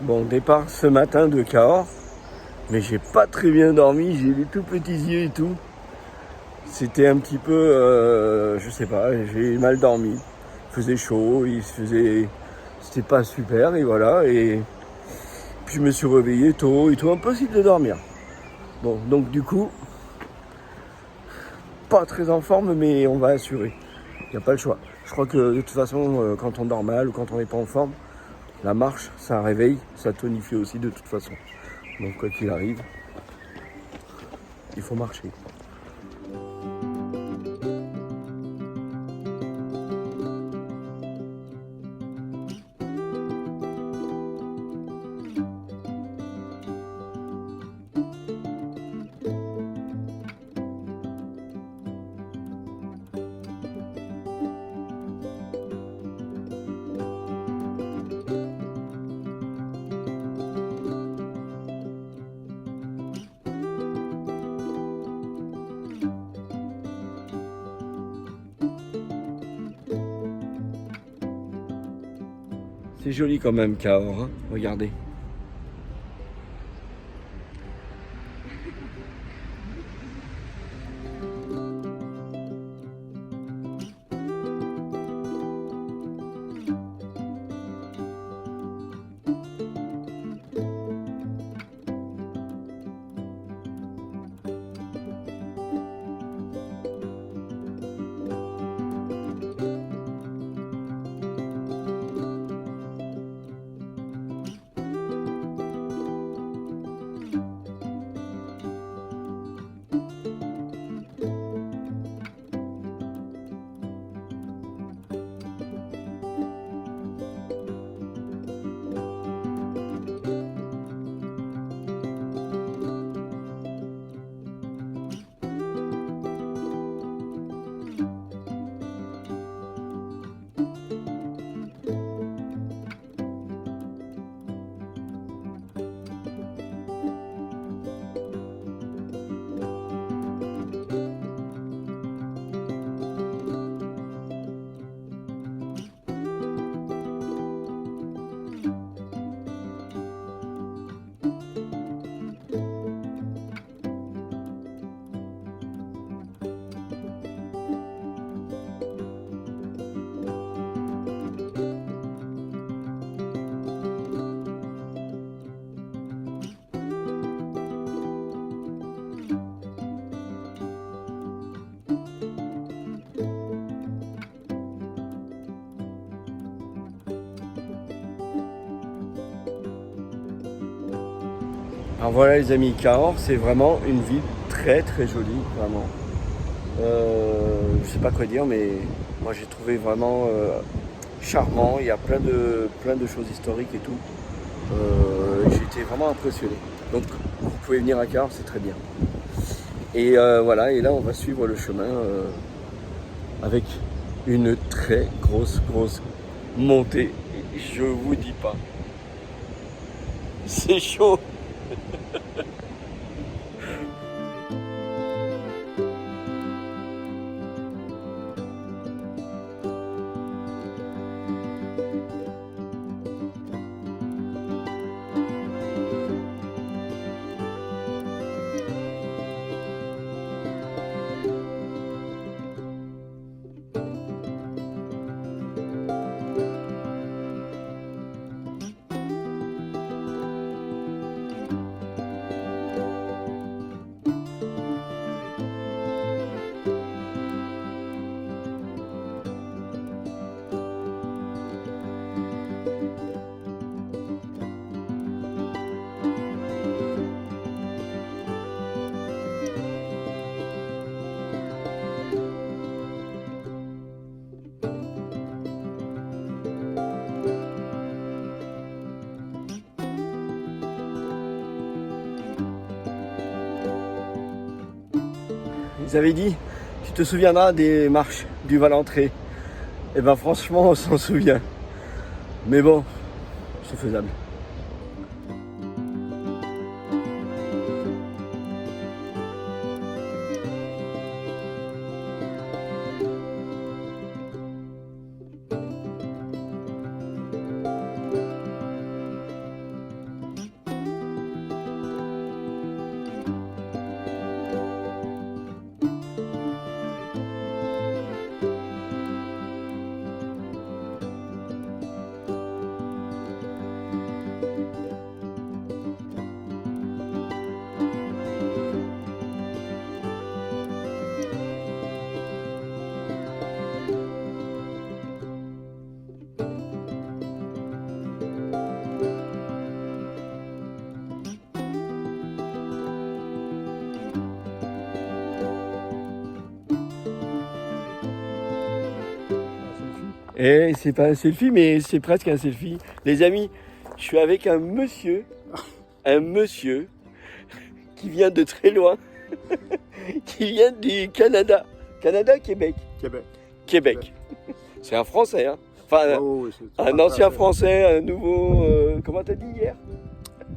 Bon, départ ce matin de Cahors, mais j'ai pas très bien dormi, j'ai des tout petits yeux et tout. C'était un petit peu, je sais pas, j'ai mal dormi. Il faisait chaud, c'était pas super et voilà. Et puis je me suis réveillé tôt et tout, impossible de dormir. Bon, donc du coup, pas très en forme, mais on va assurer. Il n'y a pas le choix. Je crois que de toute façon, quand on dort mal ou quand on n'est pas en forme, la marche, ça réveille, ça tonifie aussi de toute façon. Donc quoi qu'il arrive, il faut marcher. C'est joli quand même, Cahors, hein, regardez. Alors voilà les amis, Cahors c'est vraiment une ville très très jolie, vraiment. Je sais pas quoi dire, mais moi j'ai trouvé vraiment charmant. Il y a plein de choses historiques et tout. J'ai été vraiment impressionné. Donc vous pouvez venir à Cahors, c'est très bien. Et voilà, et là on va suivre le chemin avec une très grosse montée. Je vous dis pas, c'est chaud. Ils avaient dit, tu te souviendras des marches du Valentré. Et ben franchement, on s'en souvient. Mais bon, c'est faisable. Et c'est pas un selfie, mais c'est presque un selfie. Les amis, je suis avec un monsieur qui vient de très loin, qui vient du Canada. Canada, Québec. Québec. C'est un Français, hein. Enfin, Oh, oui, un ancien Français, un nouveau... comment t'as dit hier?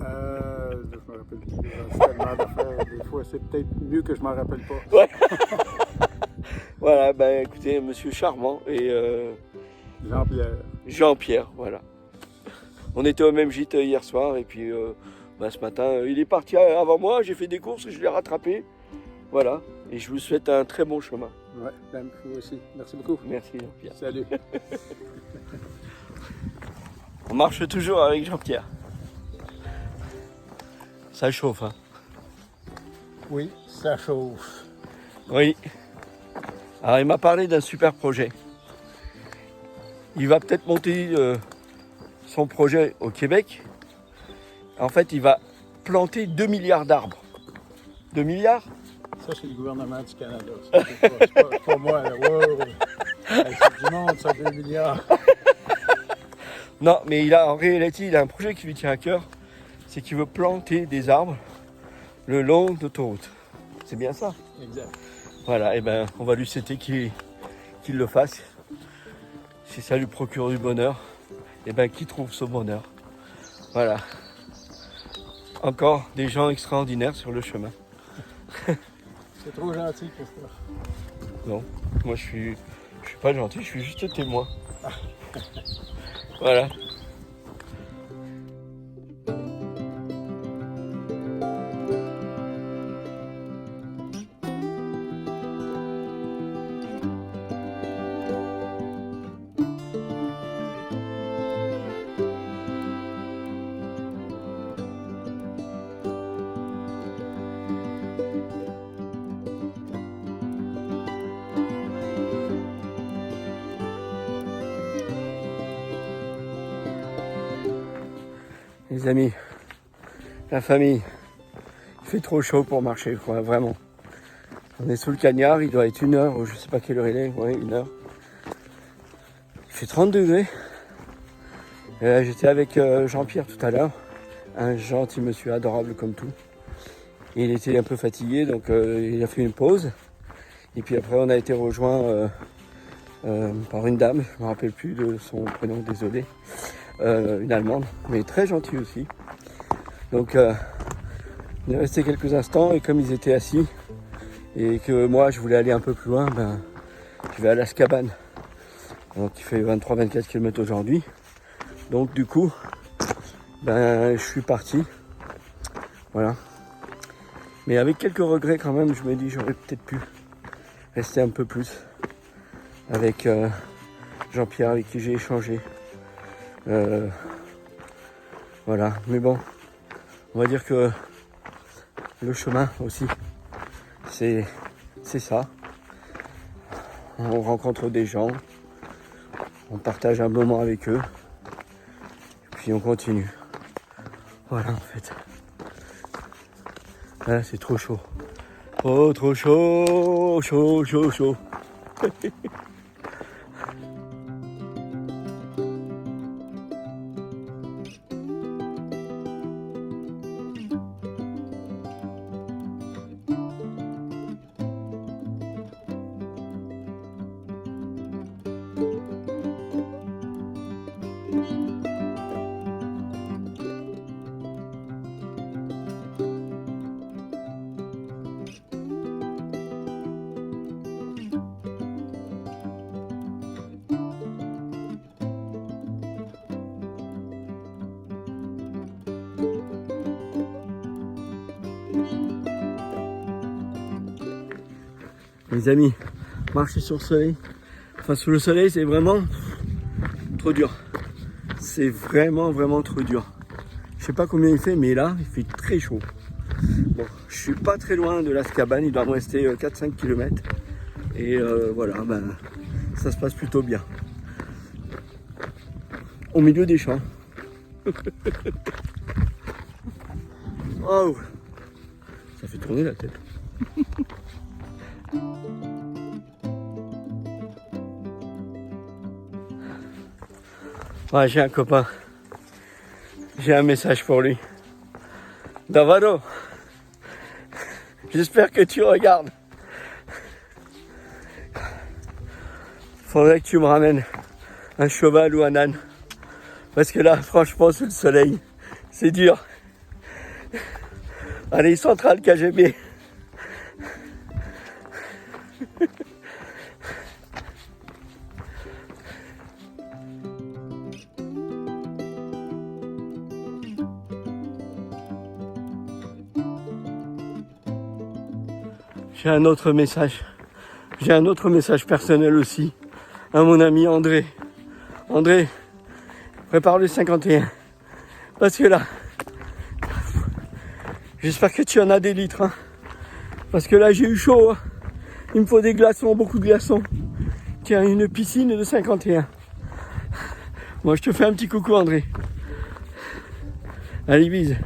Je me rappelle plus. C'est tellement d'affaires. Des fois, c'est peut-être mieux que je m'en rappelle pas. Ouais. Voilà, ben écoutez, monsieur charmant et... Jean-Pierre. Jean-Pierre, voilà. On était au même gîte hier soir et puis ce matin, il est parti avant moi, j'ai fait des courses, je l'ai rattrapé. Voilà, et je vous souhaite un très bon chemin. Ouais, vous aussi. Merci beaucoup. Merci Jean-Pierre. Salut. On marche toujours avec Jean-Pierre. Ça chauffe, hein? Oui, ça chauffe. Oui. Alors il m'a parlé d'un super projet. Il va peut-être monter son projet au Québec. En fait, il va planter 2 milliards d'arbres. 2 milliards? Ça, c'est le gouvernement du Canada. C'est pas moi, là. Wow. C'est du monde, ça, 2 milliards. Non, mais en réalité, il a un projet qui lui tient à cœur. C'est qu'il veut planter des arbres le long d'autoroute. C'est bien ça? Exact. Voilà, et ben on va lui souhaiter qu'il le fasse. Si ça lui procure du bonheur, et ben qu'il trouve ce bonheur. Voilà. Encore des gens extraordinaires sur le chemin. C'est trop gentil, Christophe. Non, moi je suis pas gentil, je suis juste témoin. Voilà. Les amis, la famille, il fait trop chaud pour marcher, quoi, vraiment. On est sous le cagnard, il doit être 1h, ou je sais pas quelle heure il est, ouais, 1h. Il fait 30 degrés. J'étais avec Jean-Pierre tout à l'heure, un gentil monsieur adorable comme tout. Et il était un peu fatigué, donc il a fait une pause. Et puis après, on a été rejoint par une dame, je me rappelle plus de son prénom, désolé. Une Allemande, mais très gentille aussi. Donc on est resté quelques instants et comme ils étaient assis et que moi je voulais aller un peu plus loin, je vais à l'Azkaban. Donc il fait 23-24 km aujourd'hui. Donc du coup, je suis parti. Voilà. Mais avec quelques regrets quand même, je me dis j'aurais peut-être pu rester un peu plus avec Jean-Pierre avec qui j'ai échangé. Voilà, mais bon, on va dire que le chemin aussi, c'est ça. On rencontre des gens, on partage un moment avec eux, et puis on continue. Voilà en fait. Là c'est trop chaud. Oh trop chaud, chaud, chaud, chaud. Les amis, marcher sur le soleil, enfin sous le soleil, c'est vraiment trop dur. C'est vraiment trop dur. Je sais pas combien il fait, mais là, il fait très chaud. Bon, je suis pas très loin de l'Azkaban, il doit me rester 4-5 km. Et voilà, ça se passe plutôt bien. Au milieu des champs. Oh, ça fait tourner la tête. Ouais, j'ai un copain. J'ai un message pour lui. Davaro, j'espère que tu regardes. Faudrait que tu me ramènes un cheval ou un âne. Parce que là, franchement, sous le soleil, c'est dur. Allez, centrale KGB. J'ai un autre message. J'ai un autre message personnel aussi. À mon ami André. André, prépare le 51. Parce que là, j'espère que tu en as des litres. Hein. Parce que là, j'ai eu chaud. Hein. Il me faut des glaçons, beaucoup de glaçons. Tiens, une piscine de 51. Moi, je te fais un petit coucou, André. Allez, bise.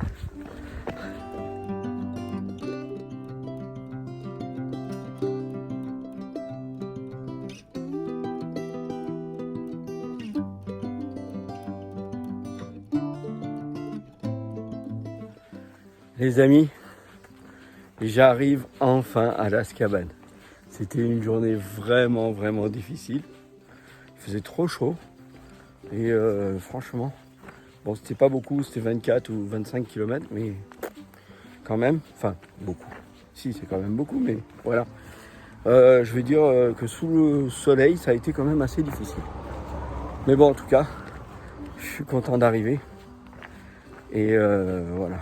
Les amis, j'arrive enfin à Las Cabanes. C'était une journée vraiment, vraiment difficile. Il faisait trop chaud. Et franchement, bon, c'était pas beaucoup, c'était 24 ou 25 km, mais quand même, enfin, beaucoup. Si, c'est quand même beaucoup, mais voilà. Je vais dire que sous le soleil, ça a été quand même assez difficile. Mais bon, en tout cas, je suis content d'arriver. Et voilà.